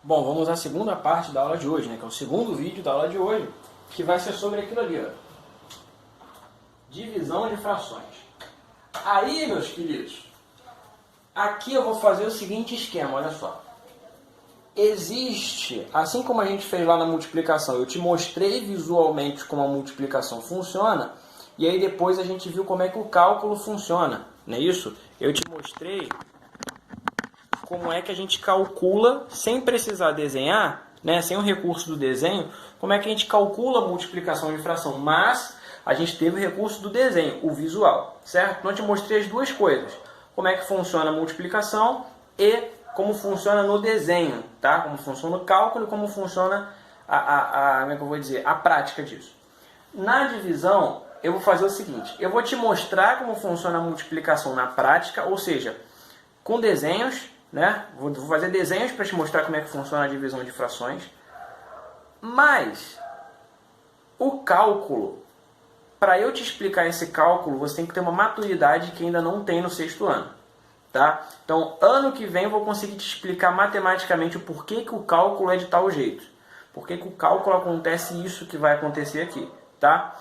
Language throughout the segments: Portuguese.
Bom, vamos à segunda parte da aula de hoje, né? Que é o segundo vídeo da aula de hoje, que vai ser sobre aquilo ali, ó. Divisão de frações. Aí, meus queridos, aqui eu vou fazer o seguinte esquema, olha só. Existe, assim como a gente fez lá na multiplicação, eu te mostrei visualmente como a multiplicação funciona, e aí depois a gente viu como é que o cálculo funciona, não é isso? Eu te mostrei como é que a gente calcula, sem precisar desenhar, né, sem o recurso do desenho, como é que a gente calcula a multiplicação de fração, mas a gente teve o recurso do desenho, o visual, certo? Então eu te mostrei as duas coisas, como é que funciona a multiplicação e como funciona no desenho, tá? Como funciona o cálculo e como funciona como é que eu vou dizer, a prática disso. Na divisão, eu vou fazer o seguinte, eu vou te mostrar como funciona a multiplicação na prática, ou seja, com desenhos, né? Vou fazer desenhos para te mostrar como é que funciona a divisão de frações, mas o cálculo, para eu te explicar esse cálculo, você tem que ter uma maturidade que ainda não tem no sexto ano. Tá? Então, ano que vem eu vou conseguir te explicar matematicamente o porquê que o cálculo é de tal jeito. Por que o cálculo acontece isso que vai acontecer aqui. Tá?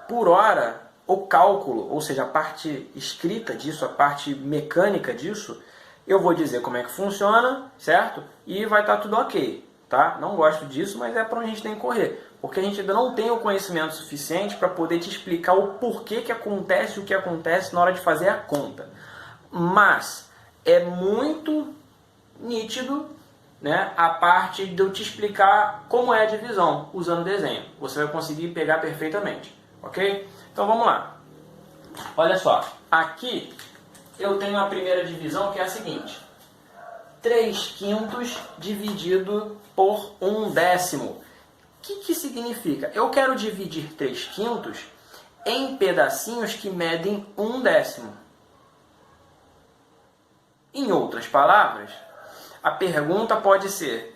Por hora, o cálculo, ou seja, a parte escrita disso, a parte mecânica disso, eu vou dizer como é que funciona, certo? E vai estar tudo ok. Tá? Não gosto disso, mas é para onde a gente tem que correr. Porque a gente ainda não tem o conhecimento suficiente para poder te explicar o porquê que acontece o que acontece na hora de fazer a conta. Mas é muito nítido, né, a parte de eu te explicar como é a divisão usando desenho. Você vai conseguir pegar perfeitamente. Ok? Então vamos lá. Olha só. Aqui eu tenho a primeira divisão que é a seguinte. 3/5 dividido por 1/10. O que significa? Eu quero dividir 3/5 em pedacinhos que medem 1/10. Em outras palavras, a pergunta pode ser: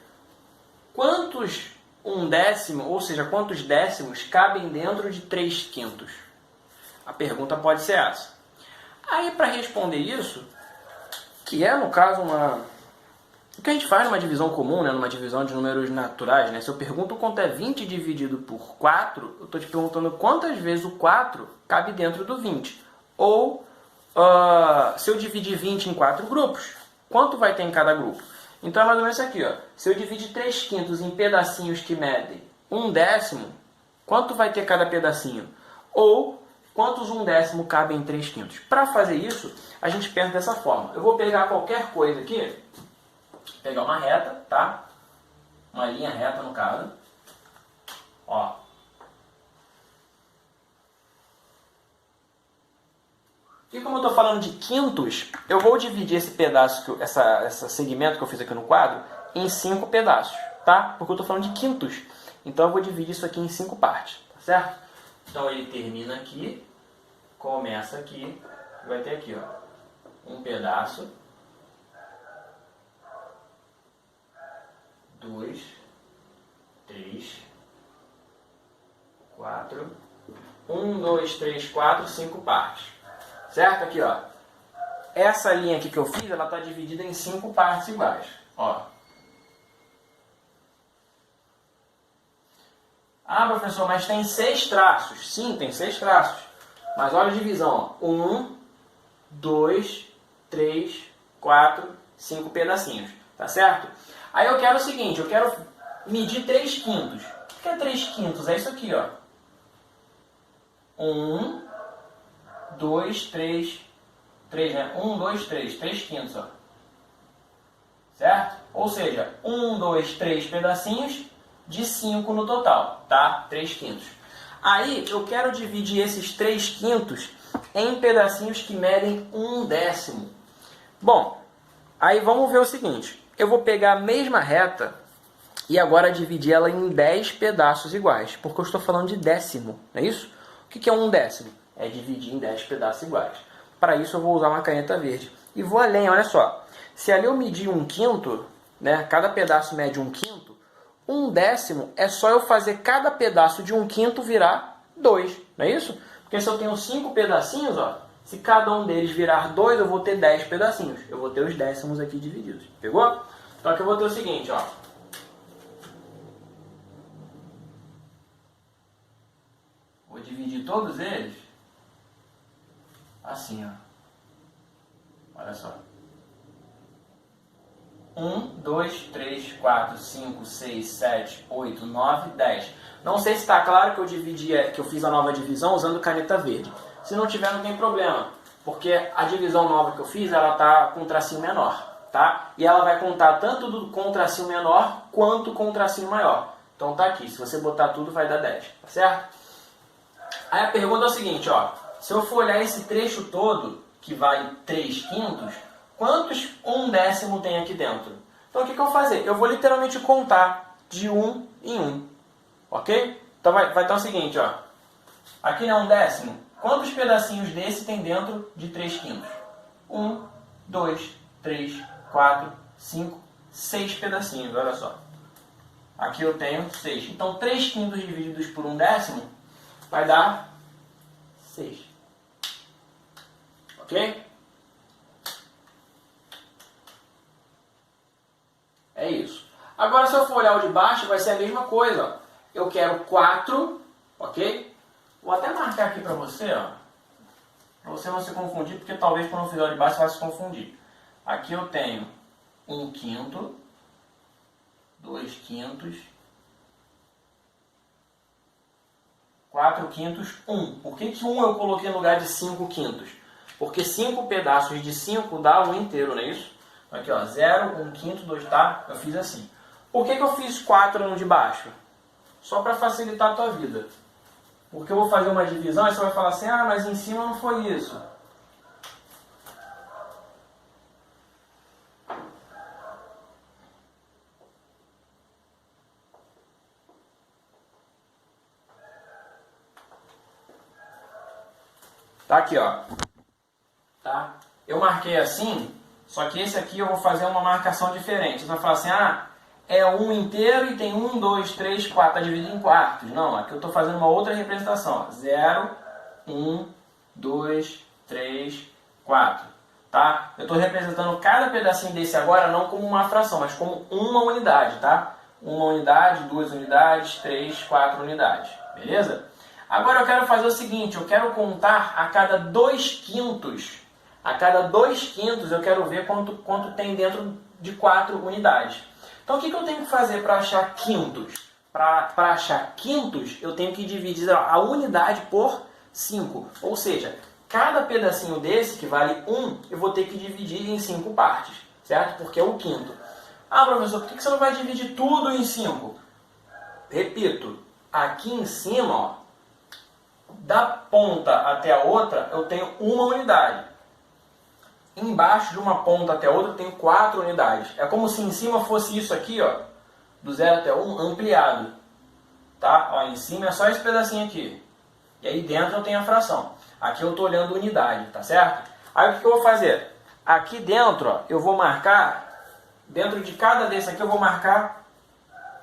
quantos 1/10, ou seja, quantos décimos cabem dentro de 3/5? A pergunta pode ser essa. Aí, para responder isso, que é, no caso, o que a gente faz numa divisão comum, né, numa divisão de números naturais, né? Se eu pergunto quanto é 20 dividido por 4, eu estou te perguntando quantas vezes o 4 cabe dentro do 20. Ou, se eu dividir 20 em 4 grupos, quanto vai ter em cada grupo? Então é mais ou menos isso aqui, ó. Se eu dividir 3/5 em pedacinhos que medem 1/10, quanto vai ter cada pedacinho? Ou quantos 1/10 cabem em 3/5? Para fazer isso, a gente pensa dessa forma. Eu vou pegar qualquer coisa aqui, pegar uma reta, tá? Uma linha reta no caso. Ó. E como eu estou falando de quintos, eu vou dividir esse pedaço, esse segmento que eu fiz aqui no quadro, em 5 pedaços, tá? Porque eu estou falando de quintos. Então eu vou dividir isso aqui em 5 partes, tá certo? Então ele termina aqui, começa aqui, vai ter aqui, ó, um pedaço. 2, 3, 4, 1, 2, 3, 4, 5 partes. Certo? Aqui, ó. Essa linha aqui que eu fiz, ela está dividida em 5 partes iguais. Ó. Ah, professor, mas tem 6 traços. Sim, tem 6 traços. Mas olha a divisão. 1, 2, 3, 4, 5 pedacinhos. Tá certo? Aí eu quero o seguinte, eu quero medir 3/5. O que é 3/5? É isso aqui, ó. 1, 2, 3, 3, né? 1, 2, 3, 3/5, ó. Certo? Ou seja, 1, 2, 3 pedacinhos de 5 no total, tá? 3/5. Aí eu quero dividir esses 3/5 em pedacinhos que medem 1/10. Bom, aí vamos ver o seguinte. Eu vou pegar a mesma reta e agora dividir ela em 10 pedaços iguais, porque eu estou falando de décimo, não é isso? O que é 1/10? É dividir em 10 pedaços iguais. Para isso eu vou usar uma caneta verde. E vou além, olha só. Se ali eu medir 1/5, né, cada pedaço mede 1/5, 1/10 é só eu fazer cada pedaço de 1/5 virar 2, não é isso? Porque se eu tenho 5 pedacinhos, ó, se cada um deles virar 2, eu vou ter 10 pedacinhos. Eu vou ter os décimos aqui divididos. Pegou? Então aqui eu vou ter o seguinte, ó. Vou dividir todos eles assim, ó. Olha só. 1, 2, 3, 4, 5, 6, 7, 8, 9, 10. Não sei se está claro que eu que eu fiz a nova divisão usando caneta verde. Se não tiver, não tem problema, porque a divisão nova que eu fiz, ela está com um tracinho menor, tá? E ela vai contar tanto com o tracinho menor quanto com o tracinho maior. Então tá aqui, se você botar tudo vai dar 10, tá certo? Aí a pergunta é o seguinte, ó. Se eu for olhar esse trecho todo, que vale 3/5, quantos 1/10 tem aqui dentro? Então o que eu vou fazer? Eu vou literalmente contar de 1 em 1. Ok? Então vai estar o seguinte, ó. Aqui não é 1/10. Quantos pedacinhos desse tem dentro de 3/5? 1, 2, 3, 4, 5, 6 pedacinhos, olha só. Aqui eu tenho 6. Então 3/5 divididos por 1/10 vai dar 6. Ok? É isso. Agora, se eu for olhar o de baixo, vai ser a mesma coisa. Eu quero 4, ok? Vou até marcar aqui para você, ó. Para você não se confundir, porque talvez quando eu fizer o de baixo você vai se confundir. Aqui eu tenho 1/5, 2/5, 4/5, 1. Por que 1 eu coloquei no lugar de 5/5? Porque 5 pedaços de 5 dá 1 inteiro, não é isso? Aqui, ó, 0, 1/5, 2, tá? Eu fiz assim. Por que eu fiz 4 no de baixo? Só para facilitar a tua vida. Porque eu vou fazer uma divisão e você vai falar assim, ah, mas em cima não foi isso. Tá aqui, ó. Tá? Eu marquei assim, só que esse aqui eu vou fazer uma marcação diferente. Você vai falar assim, ah, é 1 inteiro e tem 1, 2, 3, 4, está dividido em quartos. Não, aqui eu estou fazendo uma outra representação. 0, 1, 2, 3, 4. Tá? Eu estou representando cada pedacinho desse agora não como uma fração, mas como uma unidade. Tá? Uma unidade, 2 unidades, 3, 4 unidades. Beleza? Agora eu quero fazer o seguinte, eu quero contar a cada 2/5. A cada 2/5 eu quero ver quanto tem dentro de 4 unidades. Então o que eu tenho que fazer para achar quintos? Para achar quintos, eu tenho que dividir a unidade por 5. Ou seja, cada pedacinho desse, que vale 1, eu vou ter que dividir em 5 partes. Certo? Porque é o quinto. Ah, professor, por que você não vai dividir tudo em 5? Repito, aqui em cima, ó, da ponta até a outra, eu tenho uma unidade. Embaixo de uma ponta até a outra, eu tenho 4 unidades. É como se em cima fosse isso aqui, ó, do 0 até 1, ampliado. Tá? Ó, em cima é só esse pedacinho aqui. E aí dentro eu tenho a fração. Aqui eu estou olhando unidade, tá certo? Aí o que eu vou fazer? Aqui dentro, ó, eu vou marcar, dentro de cada desse aqui eu vou marcar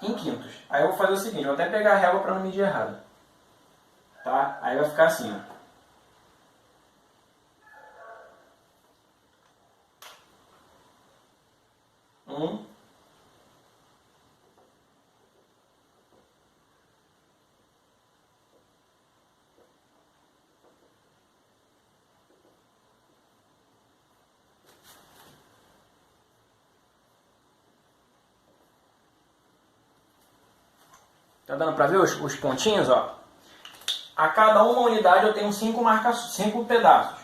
em quintos. Aí eu vou fazer o seguinte, vou até pegar a régua para não medir errado. Tá? Aí vai ficar assim, ó. Tá dando para ver os pontinhos, ó? A cada uma unidade eu tenho 5 pedaços.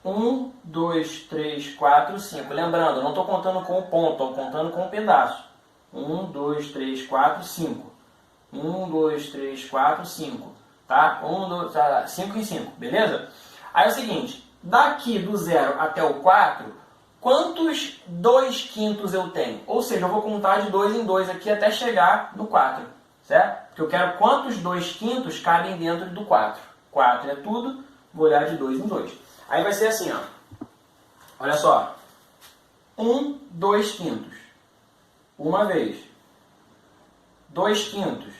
1, 2, 3, 4, 5. Lembrando, eu não estou contando com o ponto, estou contando com o pedaço. 1, 2, 3, 4, 5. 1, 2, 3, 4, 5. Tá? 1, 2, 5 em 5, beleza? Aí é o seguinte, daqui do 0 até o 4, quantos 2/5 eu tenho? Ou seja, eu vou contar de 2 em 2 aqui até chegar no 4. Certo? Porque eu quero quantos 2/5 cabem dentro do 4. 4 é tudo, vou olhar de 2 em 2. Aí vai ser assim, ó. Olha só. 1, 2/5. Uma vez. 2/5.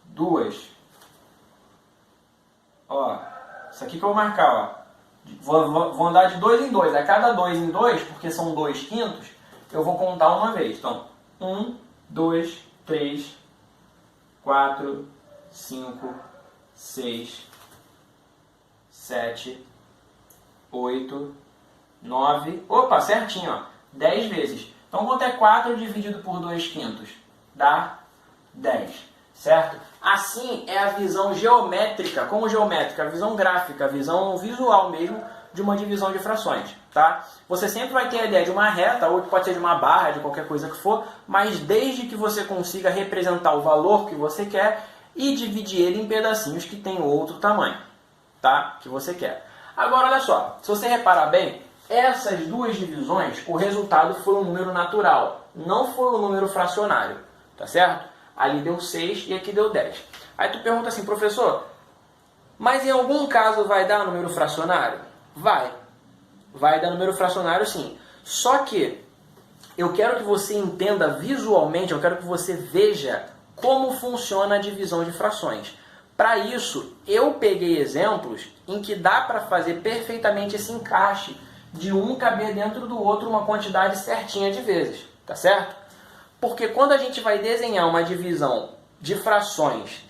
2. Ó. Isso aqui que eu vou marcar, ó. Vou andar de 2 em 2. A cada 2 em 2, porque são 2/5, eu vou contar uma vez. Então, 1, 2, 3, 4, 5, 6, 7, 8, 9, opa, certinho, ó, 10 vezes. Então, quanto é 4 dividido por 2/5? Dá 10, certo? Assim é a visão geométrica, como geométrica, a visão gráfica, a visão visual mesmo de uma divisão de frações, tá? Você sempre vai ter a ideia de uma reta, ou pode ser de uma barra, de qualquer coisa que for, mas desde que você consiga representar o valor que você quer e dividir ele em pedacinhos que tem outro tamanho, tá? Que você quer. Agora, olha só, se você reparar bem, essas duas divisões, o resultado foi um número natural, não foi um número fracionário, tá certo? Ali deu 6 e aqui deu 10. Aí tu pergunta assim, professor, mas em algum caso vai dar número fracionário? Vai dar número fracionário sim. Só que eu quero que você entenda visualmente, eu quero que você veja como funciona a divisão de frações. Para isso, eu peguei exemplos em que dá para fazer perfeitamente esse encaixe de um caber dentro do outro uma quantidade certinha de vezes, tá certo? Porque quando a gente vai desenhar uma divisão de frações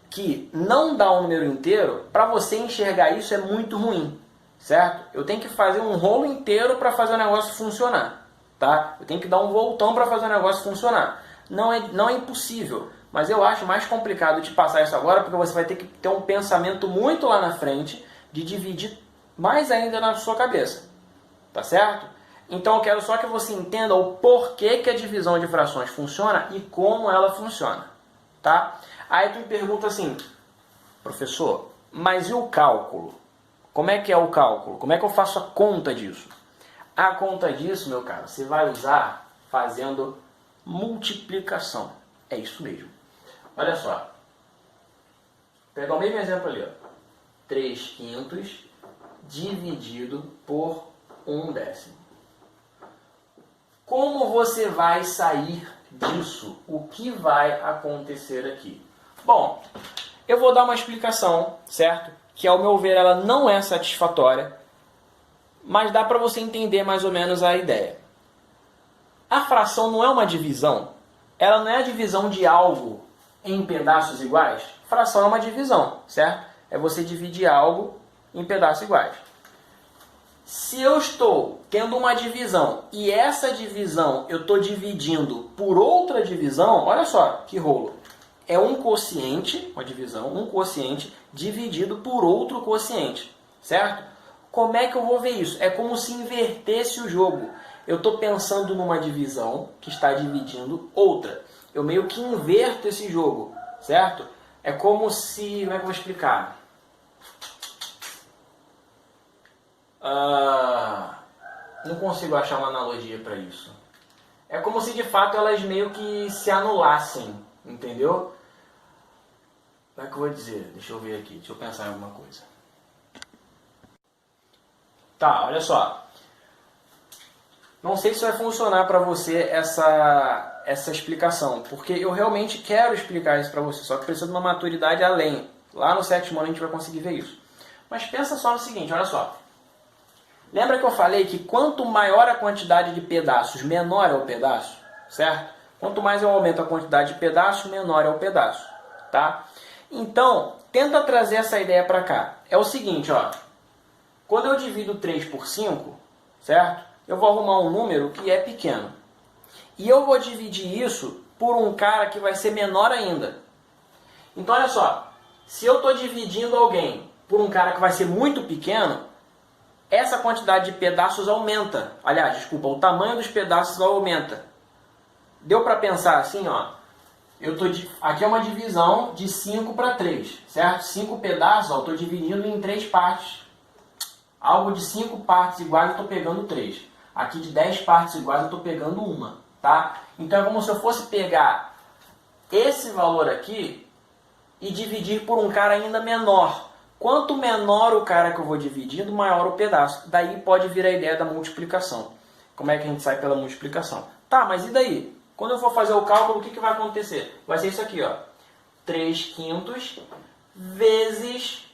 que não dá um número inteiro, para você enxergar isso é muito ruim, certo? Eu tenho que fazer um rolo inteiro para fazer o negócio funcionar, tá? Eu tenho que dar um voltão para fazer o negócio funcionar. Não é impossível, mas eu acho mais complicado de passar isso agora, porque você vai ter que ter um pensamento muito lá na frente de dividir mais ainda na sua cabeça, tá certo? Então eu quero só que você entenda o porquê que a divisão de frações funciona e como ela funciona, tá? Aí tu me pergunta assim, professor, mas e o cálculo? Como é que é o cálculo? Como é que eu faço a conta disso? A conta disso, meu caro, você vai usar fazendo multiplicação. É isso mesmo. Olha só. Vou pegar o mesmo exemplo ali, ó. 3/5 dividido por 1/10. Como você vai sair disso? O que vai acontecer aqui? Bom, eu vou dar uma explicação, certo? Que ao meu ver ela não é satisfatória, mas dá para você entender mais ou menos a ideia. A fração não é uma divisão, ela não é a divisão de algo em pedaços iguais. Fração é uma divisão, certo? É você dividir algo em pedaços iguais. Se eu estou tendo uma divisão e essa divisão eu estou dividindo por outra divisão, olha só que rolo. É um quociente, uma divisão, um quociente dividido por outro quociente, certo? Como é que eu vou ver isso? É como se invertesse o jogo. Eu estou pensando numa divisão que está dividindo outra. Eu meio que inverto esse jogo, certo? É como se... Como é que eu vou explicar? Não consigo achar uma analogia para isso. É como se de fato elas meio que se anulassem, entendeu? Como é que eu vou dizer? Deixa eu ver aqui, deixa eu pensar em alguma coisa. Tá, olha só. Não sei se vai funcionar para você essa explicação, porque eu realmente quero explicar isso para você, só que precisa de uma maturidade além. Lá no 7º ano a gente vai conseguir ver isso. Mas pensa só no seguinte, olha só. Lembra que eu falei que quanto maior a quantidade de pedaços, menor é o pedaço, certo? Quanto mais eu aumento a quantidade de pedaços, menor é o pedaço, tá? Então, tenta trazer essa ideia para cá. É o seguinte, ó. Quando eu divido 3 por 5, certo? Eu vou arrumar um número que é pequeno. E eu vou dividir isso por um cara que vai ser menor ainda. Então, olha só. Se eu estou dividindo alguém por um cara que vai ser muito pequeno, essa quantidade de pedaços aumenta. Aliás, desculpa, o tamanho dos pedaços aumenta. Deu para pensar assim, ó. Aqui é uma divisão de 5 para 3, certo? 5 pedaços, ó, eu estou dividindo em 3 partes. Algo de 5 partes iguais eu estou pegando 3. Aqui de 10 partes iguais eu estou pegando uma, tá? Então é como se eu fosse pegar esse valor aqui e dividir por um cara ainda menor. Quanto menor o cara que eu vou dividindo, maior o pedaço. Daí pode vir a ideia da multiplicação. Como é que a gente sai pela multiplicação? Tá, mas e daí? Quando eu for fazer o cálculo, o que vai acontecer? Vai ser isso aqui, ó. 3/5 vezes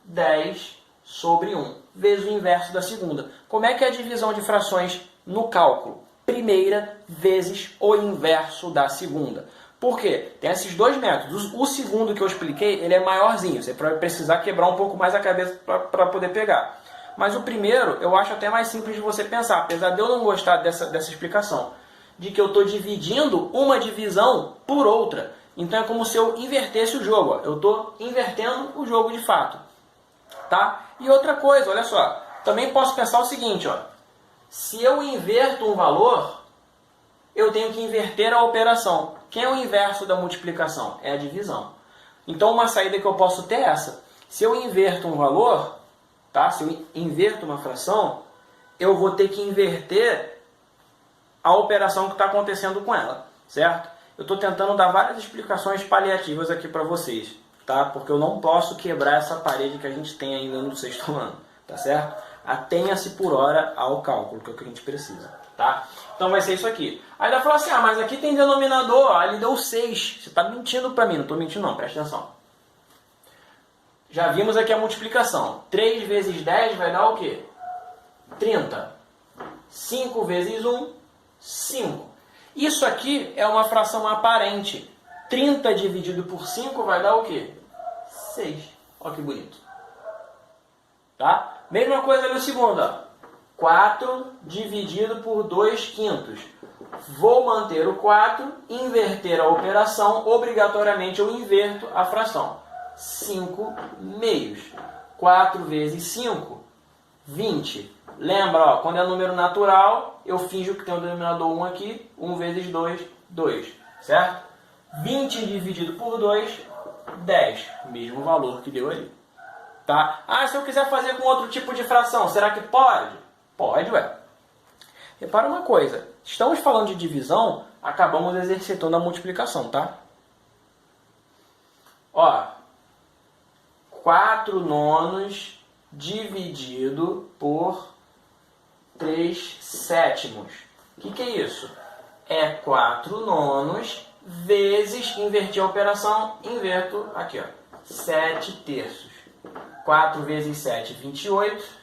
10 sobre 1. Vezes o inverso da segunda. Como é que é a divisão de frações no cálculo? primeira vezes o inverso da segunda. Por quê? Tem esses dois métodos. O segundo que eu expliquei, ele é maiorzinho. Você vai precisar quebrar um pouco mais a cabeça para poder pegar. Mas o primeiro, eu acho até mais simples de você pensar, apesar de eu não gostar dessa explicação. De que eu estou dividindo uma divisão por outra. Então é como se eu invertesse o jogo. Ó. Eu estou invertendo o jogo de fato. Tá? E outra coisa, olha só. Também posso pensar o seguinte, ó. Se eu inverto um valor, eu tenho que inverter a operação. Quem é o inverso da multiplicação? É a divisão. Então uma saída que eu posso ter é essa. Se eu inverto um valor, tá? Se eu inverto uma fração, eu vou ter que inverter a operação que está acontecendo com ela, certo? Eu estou tentando dar várias explicações paliativas aqui para vocês, tá? Porque eu não posso quebrar essa parede que a gente tem ainda no sexto ano, tá certo? Atenha-se por hora ao cálculo, que é o que a gente precisa, tá? Então vai ser isso aqui. Aí vai falar assim, mas aqui tem denominador, ele deu 6. Você está mentindo para mim, não estou mentindo não, presta atenção. Já vimos aqui a multiplicação. 3 vezes 10 vai dar o quê? 30. 5 vezes 1, 5. Isso aqui é uma fração aparente. 30 dividido por 5 vai dar o quê? 6. Olha que bonito. Tá? Mesma coisa ali o segundo. Ó. 4 dividido por 2 quintos. Vou manter o 4, inverter a operação. Obrigatoriamente eu inverto a fração. 5 meios. 4 vezes 5, 20. Lembra, ó, quando é número natural, eu finjo que tem o denominador 1 aqui. 1 vezes 2, 2. Certo? 20 dividido por 2, 10. Mesmo valor que deu ali. Tá? Se eu quiser fazer com outro tipo de fração, será que pode? Pode, ué. Repara uma coisa. Estamos falando de divisão, acabamos exercitando a multiplicação, tá? Ó, 4 nonos dividido por 3 sétimos. O que é isso? É 4 nonos vezes, invertir a operação, inverto aqui, ó, 7 terços. 4 vezes 7, 28.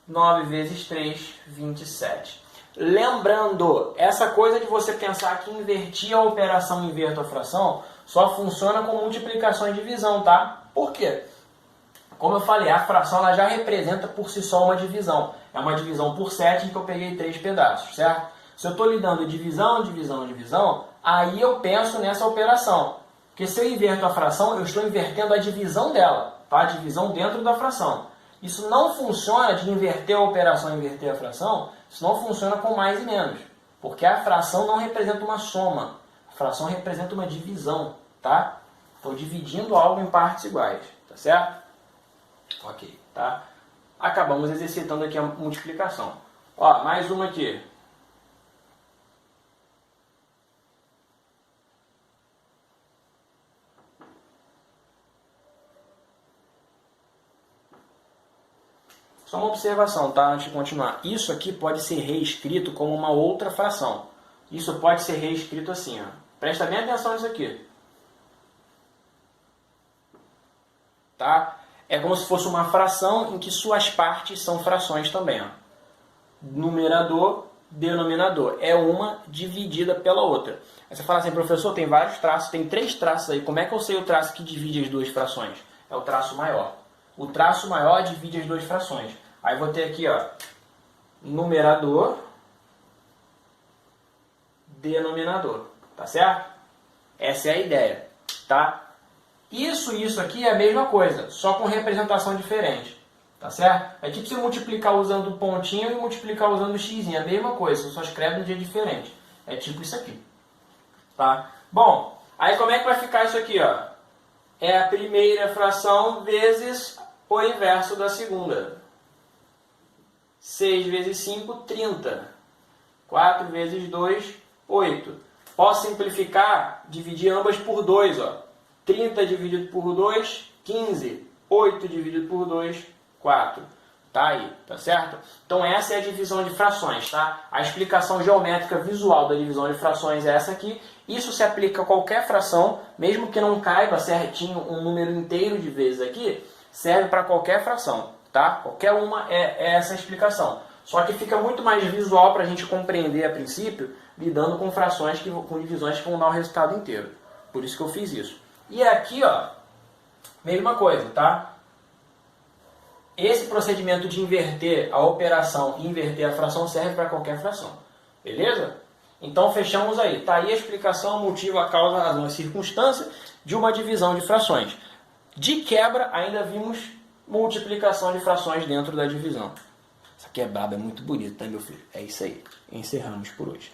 9 vezes 3, 27. Lembrando, essa coisa de você pensar que invertir a operação, inverto a fração, só funciona com multiplicação e divisão, tá? Por quê? Como eu falei, a fração ela já representa por si só uma divisão. É uma divisão por 7 em que eu peguei 3 pedaços, certo? Se eu estou lidando divisão, divisão, divisão, aí eu penso nessa operação. Porque se eu inverto a fração, eu estou invertendo a divisão dela, tá? A divisão dentro da fração. Isso não funciona de inverter a operação e inverter a fração, isso não funciona com mais e menos. Porque a fração não representa uma soma. A fração representa uma divisão, tá? Estou dividindo algo em partes iguais, tá certo? Ok, tá? Acabamos exercitando aqui a multiplicação. Ó, mais uma aqui. Só uma observação, tá? Antes de continuar. Isso aqui pode ser reescrito como uma outra fração. Isso pode ser reescrito assim, ó. Presta bem atenção nisso aqui. Tá? É como se fosse uma fração em que suas partes são frações também, ó. Numerador, denominador. É uma dividida pela outra. Aí você fala assim, professor, tem vários traços, tem 3 traços aí. Como é que eu sei o traço que divide as duas frações? É o traço maior. O traço maior divide as duas frações. Aí vou ter aqui, ó, numerador, denominador. Tá certo? Essa é a ideia, tá? Isso e isso aqui é a mesma coisa, só com representação diferente. Tá certo? É tipo você multiplicar usando o pontinho e multiplicar usando o x. É a mesma coisa, só escreve de um jeito diferente. É tipo isso aqui. Tá? Bom, aí como é que vai ficar isso aqui, ó? É a primeira fração vezes o inverso da segunda. 6 vezes 5, 30. 4 vezes 2, 8. Posso simplificar, dividir ambas por 2. Ó. 30 dividido por 2, 15. 8 dividido por 2, 4. Tá aí, tá certo? Então essa é a divisão de frações, tá? A explicação geométrica visual da divisão de frações é essa aqui. Isso se aplica a qualquer fração, mesmo que não caiba certinho um número inteiro de vezes aqui, serve para qualquer fração, tá? Qualquer uma é essa a explicação. Só que fica muito mais visual para a gente compreender a princípio, lidando com frações, com divisões que vão dar o resultado inteiro. Por isso que eu fiz isso. E aqui, ó, mesma coisa, tá? Esse procedimento de inverter a operação e inverter a fração serve para qualquer fração. Beleza? Então fechamos aí. Está aí a explicação, motivo, a causa, a razão e circunstância de uma divisão de frações. De quebra, ainda vimos multiplicação de frações dentro da divisão. Essa aqui é braba, é muito bonita, né, meu filho? É isso aí. Encerramos por hoje.